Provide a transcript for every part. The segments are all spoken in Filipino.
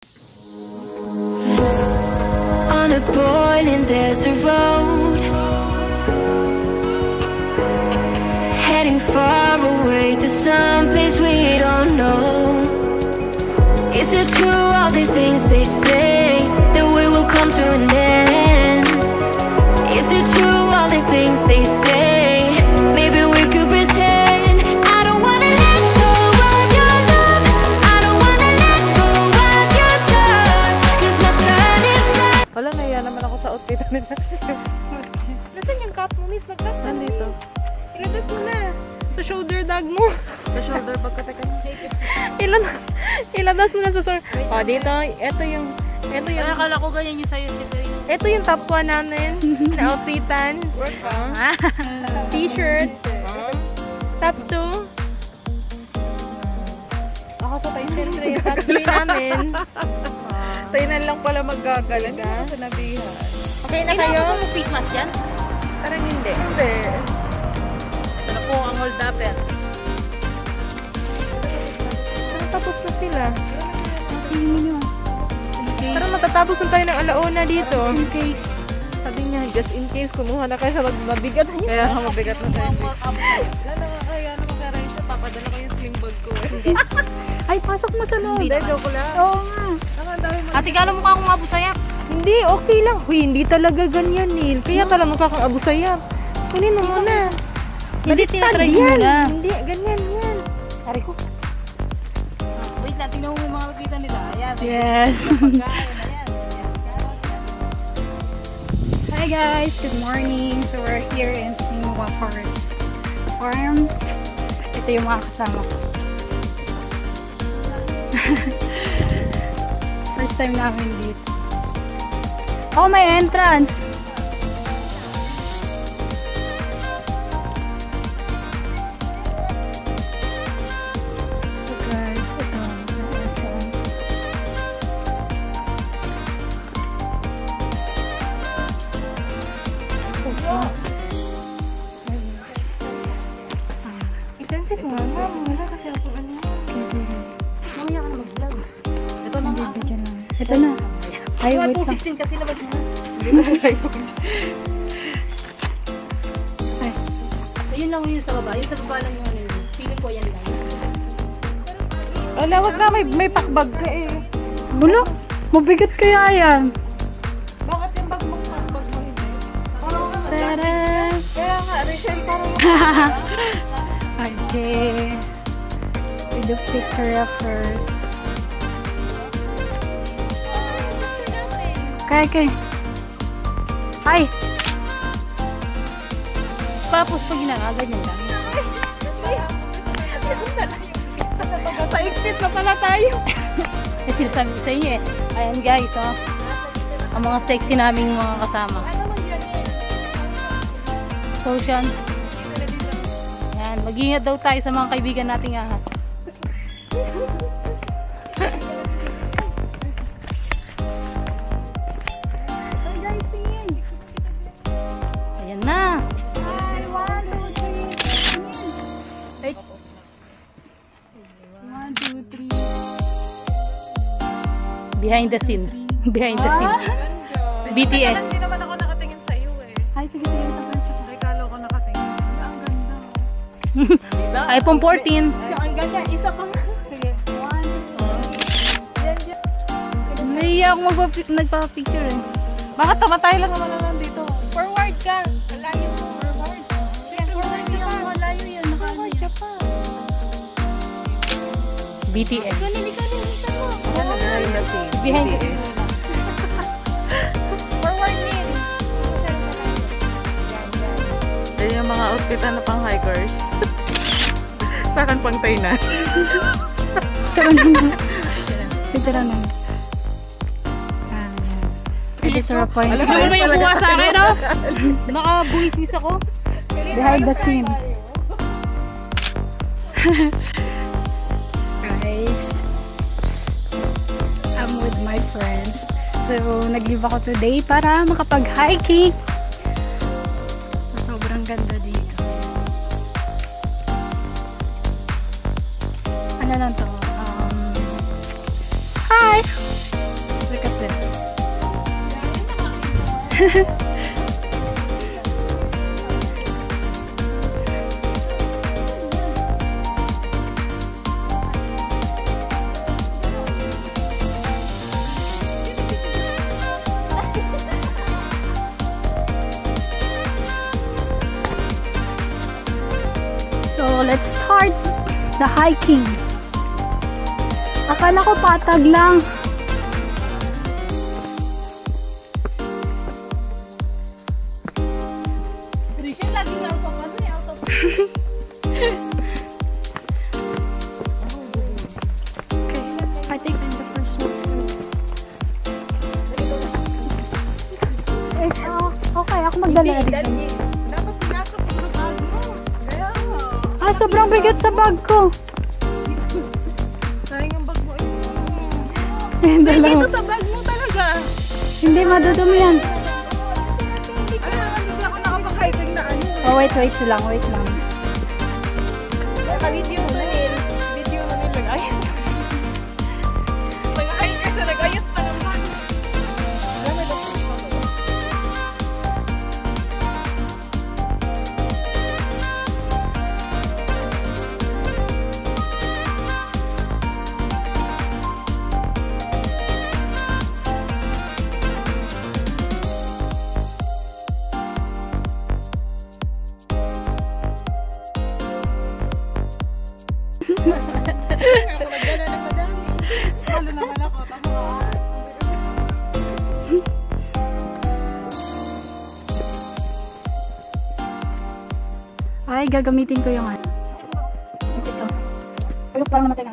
On a boiling desert road, heading far away to some place we don't know. Is it true all the things they say, that we will come to an end? Is it true all the things they say, maybe we could pretend? I don't wanna let go of your love, I don't wanna let go of your touch, 'cause my sun is right. Wala, naiya naman ako sa outfit nila. Nasaan yung cup mo, miss? Nag-cup mo. Nandito. Iladas mo na. Sa shoulder bag mo. Sa shoulder bag ko, teka. Iladas mo na sa shoulder. O, dito, ito yung... Akala ko ganyan yung sa'yo. Ito yung top 1 namin na outfitan. T-shirt. Top 2. Ako sa tayo, syempre. Top 3 namin. Tayo na lang pala maggagalan. Hindi ko sinabihan. Okay na kayo? Kailangan mo face mask yan? Parang hindi. Hindi. Ito na po ang hold upper. Pero tapos na sila. Pero matatapos na tayo ng alauna dito. Just in case. Sabi niya, just in case, kumuha na kayo sa mabigat. Kaya mabigat na tayo. Kaya naman kaya rin siya. Papadala ko yung sling bag ko eh. Ay, pasok mo sa loob. Hindi naman. Joke lang. Oo nga. Ate, gano'n mukha akong abusayap. Hindi, okay lang. Huy, hindi talaga ganyan, Neil. Kaya talaga magkakang-abusayap. Kunin mo muna. Hindi, tinatry mo na. Hindi, ganyan yan. Tari ko. Wait lang, tingnan mo yung mga lupita nila. Ayan. Yes. Hi guys, good morning. So we're here in Sinua Forest Farm. Ito yung mga kasama ko. First time namin dito. Oh, may entrance. So guys, ito ang entrance. I-transit mo nga. Wala kasi ako ano. Mamaya ka na mag-vlogs. Ito na nga. Ito na. Ay, Yung wait iPhone lang. 16 kasi labas mo na. Ay. So, yun lang yun sa baba. Yung sa baba lang yung ano yun. Feeling ko yan lang. Wala, wag na. May pakbag ka eh. Bulo, mabigat kaya yan. Bakit yung bag mong pakbag mo hindi? Sarap. Kaya nga, Rachel, parang Okay. We do picture first. Okay. Hi! Tapos pag ginagagan yun lang. Pa-exit na pala tayo. Eh, sinasabi ko sa inyo eh. Ayan guys, oh. Ang mga sexy naming mga kasama. Ocean. Ayan, mag-ingat daw tayo sa mga kaibigan nating ahas. Ayan na. Behind the scene. Behind the scene. BTS. Hindi naman ako nakatingin sa iyo eh. Ay, sige. Sa Ay, kala ko nakatingin. Ang ganda. iPhone 14. Ang ganda. Isa pa nga. Sige. Naiya ako nagpa-picture eh. Bakit tamatay lang naman na dito? Forward ka. Malayo mo. Forward. Forward ka. Malayo yan. Forward ka pa. BTS. Behind Behind the scene. Forward din. Yan yung mga outfit na pang hikers. Sa akin pang tayo na. Tsaka na. Picture na. Ito sa point. Alam mo yung buha sa akin, no? Naka-buisis ako. Behind the scene. Guys, I'm with my friends. So, nag-leave ako today para makapag-hiking. Sobrang ganda dito. Ano lang to? Hi! So, let's start the hiking. Akala ko patag lang. I think I'm the first one. Okay, ako magdala rin. Sobrang bigat sa bag ko. Sayang yung bag mo. Dito sa bag mo talaga. Hindi, madudumi yan. Hindi ako nakapag-hiking na ano. Oh, wait lang. Naka-video to Neil. Video mo Neil. Nag-ayos. Mga hikers na nag-ayos pa naman. Ako nagdala ng madami. Lalo naman ako. Tama. Ay, gagamitin ko yung ano. Ito. Ayok lang naman tayo.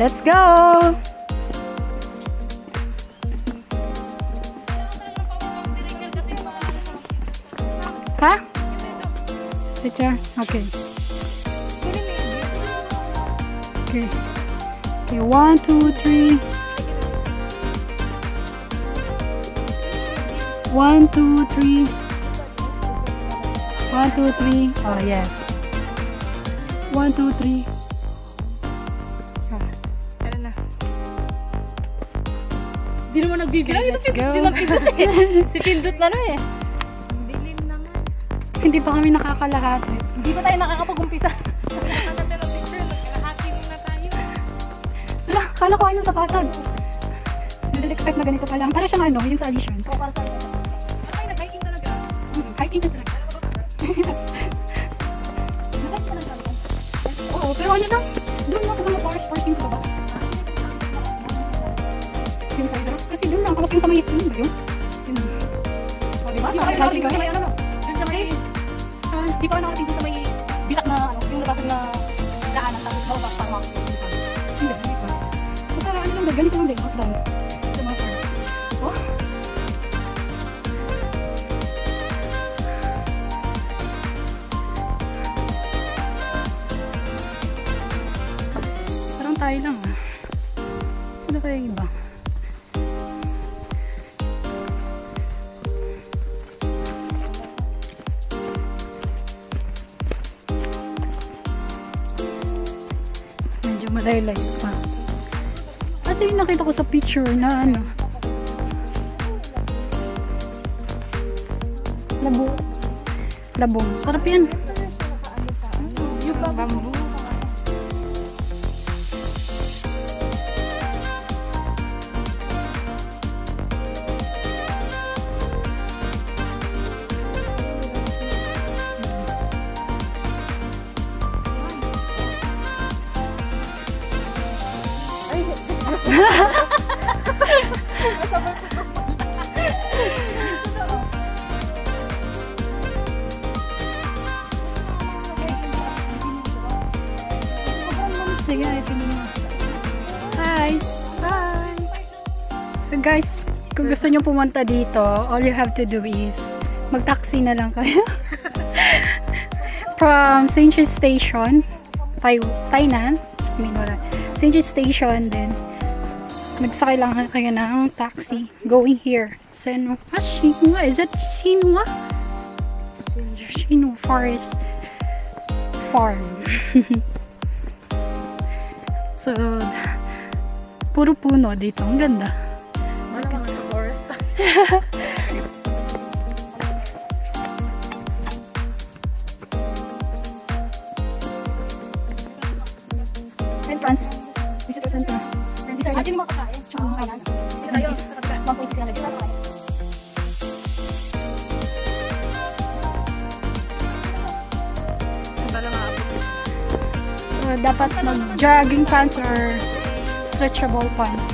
Let's go! Ha? Picture? Okay. Okay. Okay, 1, 2, 3. 1, 2, 3. 1, 2, 3. Oh, yes. 1, 2, 3. Ano na? Di naman nagbibigay. Let's go. Si Pindot na eh. Hindi pa kami nakakalahat. Hindi pa tayo nakakapag-umpisa. Nakakatira picture. Nag-hiking na tayo. Wala, kala ko ayun sa patag. Didn't expect na ganito pa lang. Para siyang ano, yung sa Alition. O, para sa Ay, nag-hiking talaga. Hiking na talaga. Oo, pero ano lang, doon lang mga forest yung sa baba. Yung sa isa. Kasi doon lang, tapos yung sa may swing ba yun? Yun lang. O, diba? Hiking kami. Dun sa may, di pa ako nakarating dun sa may bitak na, ano, yung nabasag na daanan, tapos mababas para makakita. Hindi, hindi pa. Basta ano lang, ganito lang din. Out down. Sa mga forest. Oh. Parang tayo lang ah. Ano kaya yung iba? Medyo malayo-layo pa. Kasi yung nakita ko sa picture na ano. Labong. Labong. Sarap yan. Yung bamboo. Sige, ito na. Hi! Hi! So guys, kung gusto nyo pumunta dito, all you have to do is mag-taxi na lang kayo. From Saint Jude Station, Tainan, Saint Jude Station, then magsakay lang kayo ng taxi going here. Xinhua? Is it Xinhua? Forest Farm. So, puro puno dito. Ang ganda. Malamang sa forest. Entrance. Visitor center. And these are natin mga kakain. Tsaka mga kainan. And this is 1.3 na dito. Dapat mag-jogging pants or stretchable pants.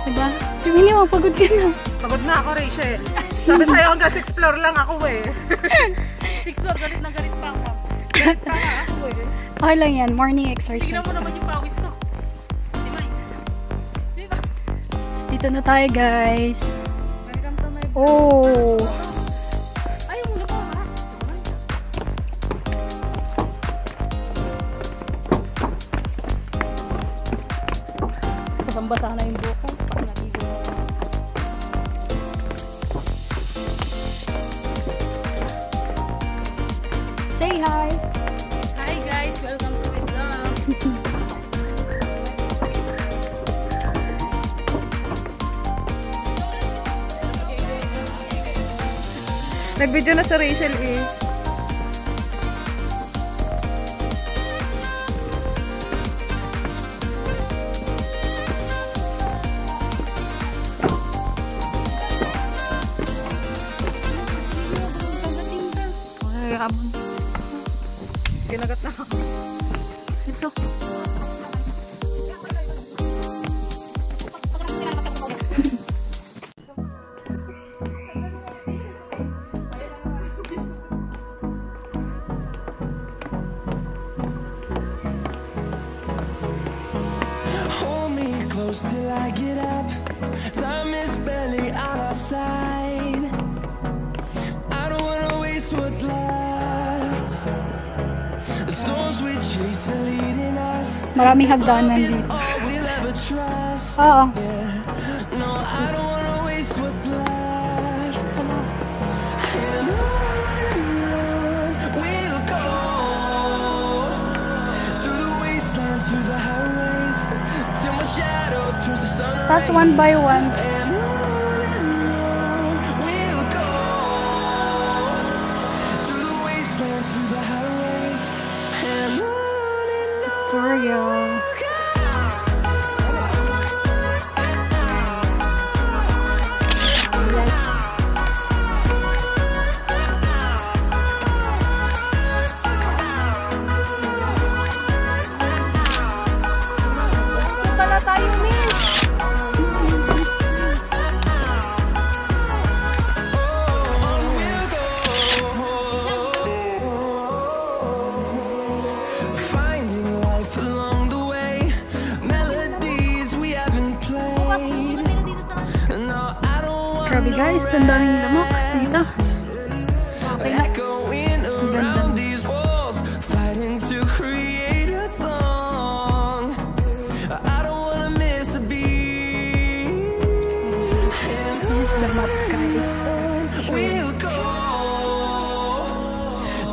Diba? Hindi mo, pagod ka na. Pagod na ako, Rachel. Sabi sa'yo hanggang 6th floor lang ako eh. 6 floor, galit na galit pa ako. Galit pa nga ako eh. Okay lang yan, morning exercise. Tingnan mo naman yung pawis ko. Diba? Dito na tayo, guys. Welcome to my vlog. Oh! Ayaw mo na po ha. Basang-basa na yung buko. Naligo na ako. Say hi! Hi guys, welcome to my vlog. Nag-video na sa Rachel eh. Kinagat na ako. Ito. Hold me close till I get up. Time is barely on our side. I don't wanna waste what's left. The storms we chase are leading us. Maraming hagdanan Is dito. all we'll ever trust. Oo. No, I don't wanna waste what's left. And on we'll go through the wastelands, through the highways, till my shadow turns to sun. Tapos one by one. And on we'll go through the wastelands, through the highways, and on Victoria. Pala tayo, miss. finding life along the way, melodies we haven't played. No, I don't want Grabe guys, ang daming lamok dito. Okay na. echoing ganda. around these walls, fighting to create a song. I don't wanna miss a beat. And This is the map, guys. we'll go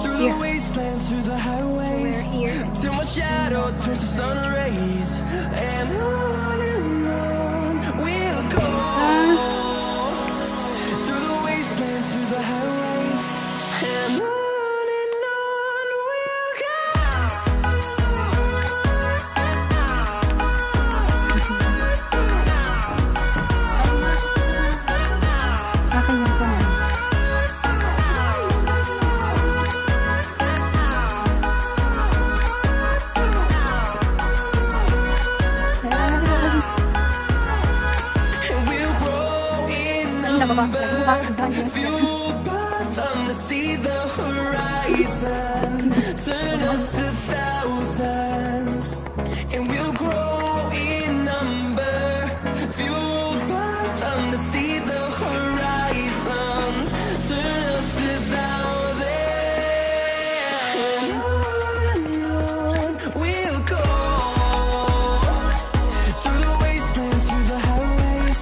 through Here. the wastelands, through the highways, We're here. till my shadow turns to sun rays. And on we'll go through the wastelands, through the highways, and on we'll go. Akin yung pa. And we'll grow in Nababa. fueled by them to see the horizon, turn us to thousands, and we'll grow in number, fueled by them to see the horizon, turn us to thousands. And on we'll go through the wastelands, through the highways,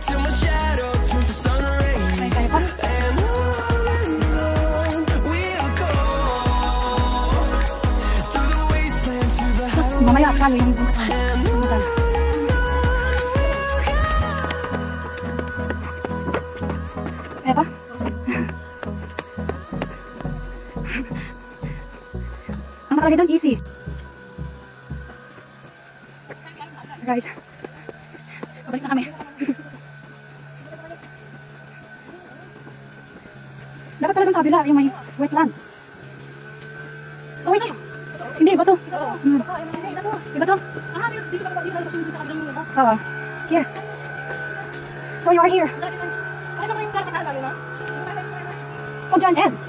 till my shadow turns to sun rays. And on Taas tayo yung buntukan. Eto. Ang nakalagay doon, easy. Guys, balik na kami. Dapat talagang sa kabila yung may wetland. Oh, wait tayo. Hindi, bato. Iba to? Oo. Here. So you are here. Oh, John Ed.